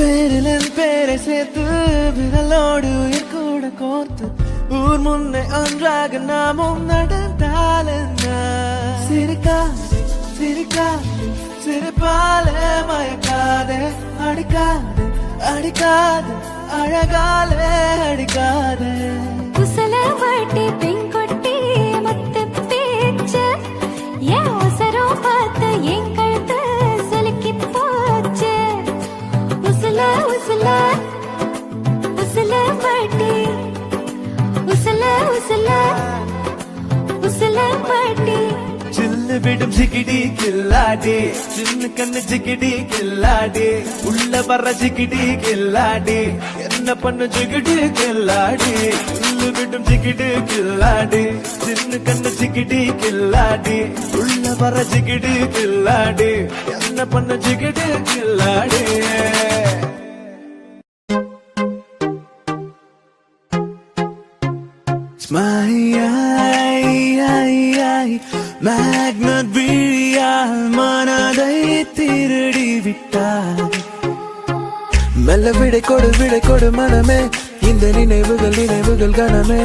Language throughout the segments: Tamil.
பேரில் பேரை சேர்த்து விரலோடு உயிர் கூட கோர்த்து ஊர் முன்னே ஒன்றாக நாமும் நடந்தால் என்ன? சிரிக்காதே சிரிக்காதே சிரிப்பாலே மயக்காதே அடிக்காதே அடிக்காதே அழகாலே அடிக்காதே குசல வாட்டி பெண்கொட்டி மொத்த பேச்சு என் அவசரம் பார்த்து என் கழுத்து சுலுக்கி போச்சு. உசல உசல உசல வாட்டி உசல உசல உசல வாட்டி சில்லு விடும் சிக்கிடி கில்லாடி சின்ன கண்ணு சிக்கிடி கில்லாடி உள்ள வர்ற சிக்கிடி கில்லாடி என்ன பண்ணு சிக்கிடி கில்லாடி சில்லு விடும் சிக்கிடி கில்லாடி சின்ன கண்ணு சிக்கிடி கில்லாடி உள்ள வர்ற சிக்கிடி கில்லாடி என்ன பண்ணு சிக்கிடி கில்லாடி மேக்னட் விழியால் மனதை திருடி விட்டார். மெல்ல விடை கொடு மனமே இந்த நினைவுகள் கனமே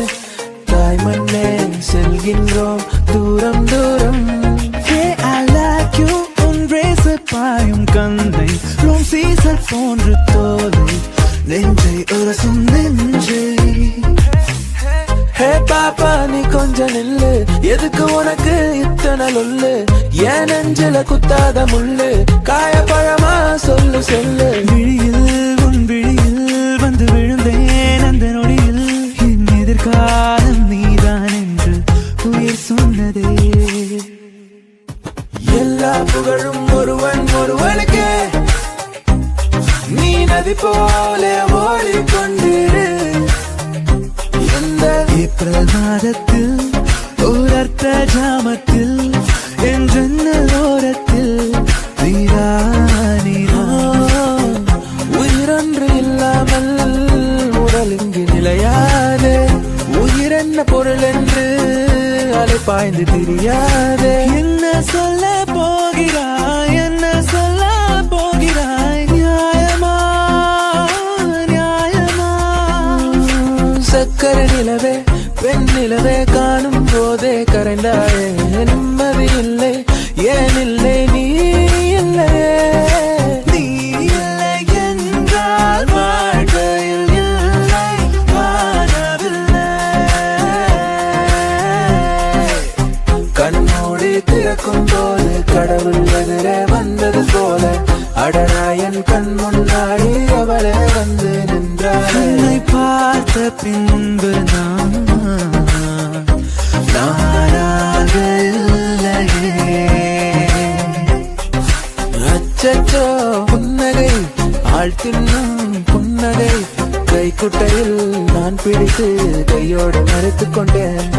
தாய் மண்ணே செல்கின்றோம் தூரம் தூரம். பாயும் கந்தை ரோம் சீசல் போன்று தோலை நெஞ்சை உரசும் நெஞ்சை. ஹே பாப்பா நீ கொஞ்சம் நில்லு எதுக்கு உனக்கு இத்தனை லொல்லு ஏன் நெஞ்சில குத்தாத முள்ளு காயப்பழமா சொல்லு சொல்லு. விழியில் உன் விழியில் வந்து விழுந்தேன் அந்த நொடியில் என் எதிர்காலம் நீதான் என்று உயிர் சொன்னதே. எல்லா புகழும் ஒருவனுக்கே நீ நதி போல ஓடிக்கொண்டிரு. ஏப்ரல் மாதத்தில் ஒரு அர்த்த ஜாமத்தில் என் ஜன்னல் ஓரத்தில் நீரா உயிரொன்று இல்லாமல் உடல் இங்கு நிலையாதே. உயிர் என்ன பொருள் என்று அலை பாய்ந்து தெரியாதே. என்ன சொல்ல போகிறாய் என்ன சொல்ல போகிறாய் நியாயமா நியாயமா. சக்கர நிலவே பெண் நிலவே காணும் போதே கரைந்தாயே நிம்மதி இல்லை ஏன் இல்லை நீ இல்லை. நீ இல்லை என்றால் வாழ்க்கையில் இல்லை வாழவில்லை. கண்ணோடி திறக்கும் போது கடவுள் எதிரே வந்தது போல அடராயன் கண் முன்னாடி அவளே வந்து நின்றாள். என்னை பார்த்த பின்பு நானாக இல்லையே. அச்சச்சோ புன்னகை ஆள் தின்னும் புன்னகை கைக்குட்டையில் நான் பிடித்து கையோடு மறைத்துக் கொண்டேன்.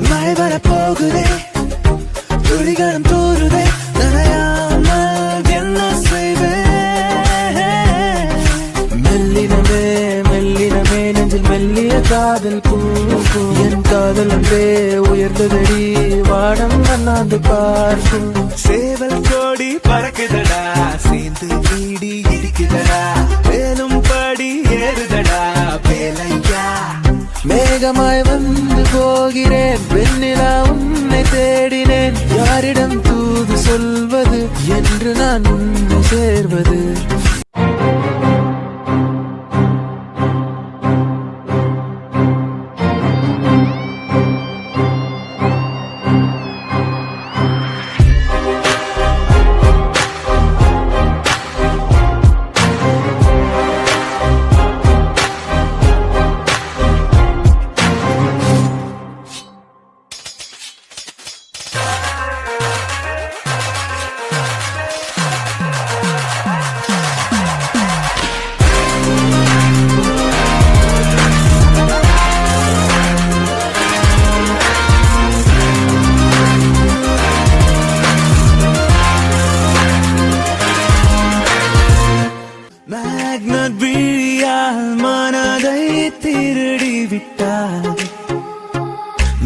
மழை வரப்போகுதே துளிகளும் தூருதே நனையாமல் என்ன செய்வேன். மெல்லினமே மெல்லினமே நெஞ்சில் மெல்லிய காதல் பூ என் காதல் ஒன்றே உயர்ந்ததடி வாடம் அண்ணாந்து பார்க்கும். சேவல் கோடி பறக்குதடா சேர்ந்து நீடி இருக்குதடா மேலும் படி ஏறுதடா வேலையா. மேகமாய் வந்து போகிறேன் வெண்ணிலா உன்னை தேடினேன் யாரிடம் தூது சொல்வது என்று நான் உன்னை சேர்வது.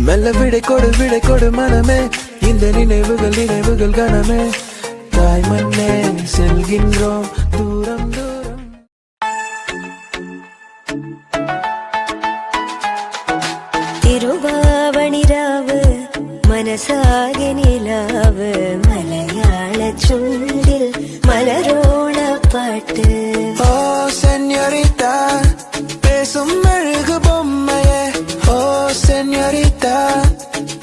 மெல்ல விடை கொடு மனமே இந்த நினைவுகள் கனமே தாய் மண்ணே செல்கின்றோம் தூரம் தூரம். ஓ சென்யோரிட்டா பேசும் அழகு பொம்மையே, ஓ சென்யோரிட்டா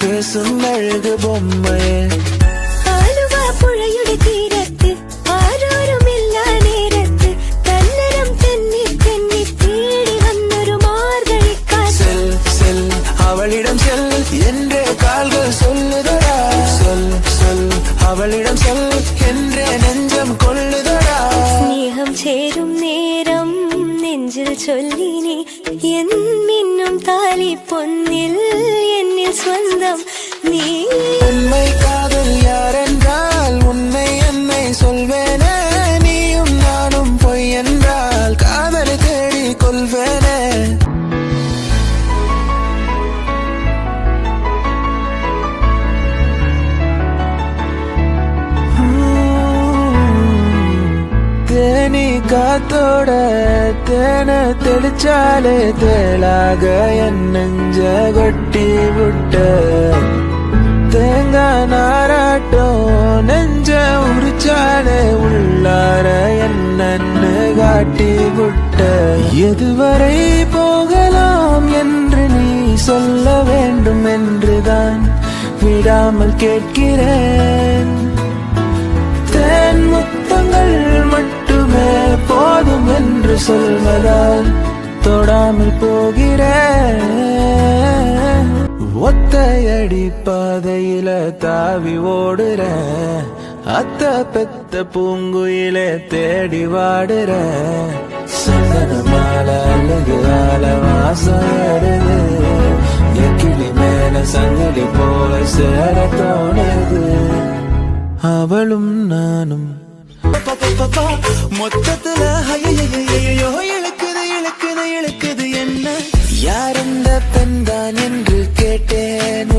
பேசும் அழகு பொம்மையே. ஆலுவா புழையுடைய தீரத்து ஆரோரும் இல்லா நேரத்து தன்னரம் தென்னி தென்னி தேடி வந்தொரு மார்கழி காற்று. செல் செல் அவளிடம் செல் என்றே கால்கள் சொல்லுதடா, சொல் சொல் அவளிடம் செல் என்றே நெஞ்சம் கொள்ளுதடா. ஸ்நேகம் சேரும் நேரம் நெஞ்சில் சொல்லினே என் மின்னும் தாலி பொன்னில் என்னில் சொந்தம் நீ. உண்மை காதல் யாரென்றால் உன்னை என்னை சொல்வேனே, நீயும் நானும் பொய் என்றால் காதலை தேடி கொள்வேனே. தேனி காத்தோட தேன தெளிச்சாலே தேளாக என் நெஞ்ச கொட்டி விட்ட, தேங்காய் நாராட்டம் நெஞ்ச உரிச்சாலே உள்ளார என்னன்னு காட்டி விட்ட. எதுவரை போகலாம் என்று நீ சொல்ல வேண்டும் என்றுதான் விடாமல் கேட்கிறேன். தேன் முத்தங்கள் மட்டுமே போதும் என்று சொல்வதால் தொடாமல் போகிறேன். ஒத்தையடி பாதையில தாவி ஓடுறேன், அத்த பெத்த பூங்குயில தேடி வாடுறேன். சந்தன மாலை அழகு ஆல வாசம் ஏறுது, எக்கிளி மேல சங்கிலி போல சேர தோணுது. அவளும் நானும் மொத்தத்துல ஐயையோ இழுக்குது இழுக்குது இழுக்குது என்ன. யார் அந்த பெண்தான் என்று கேட்டேன்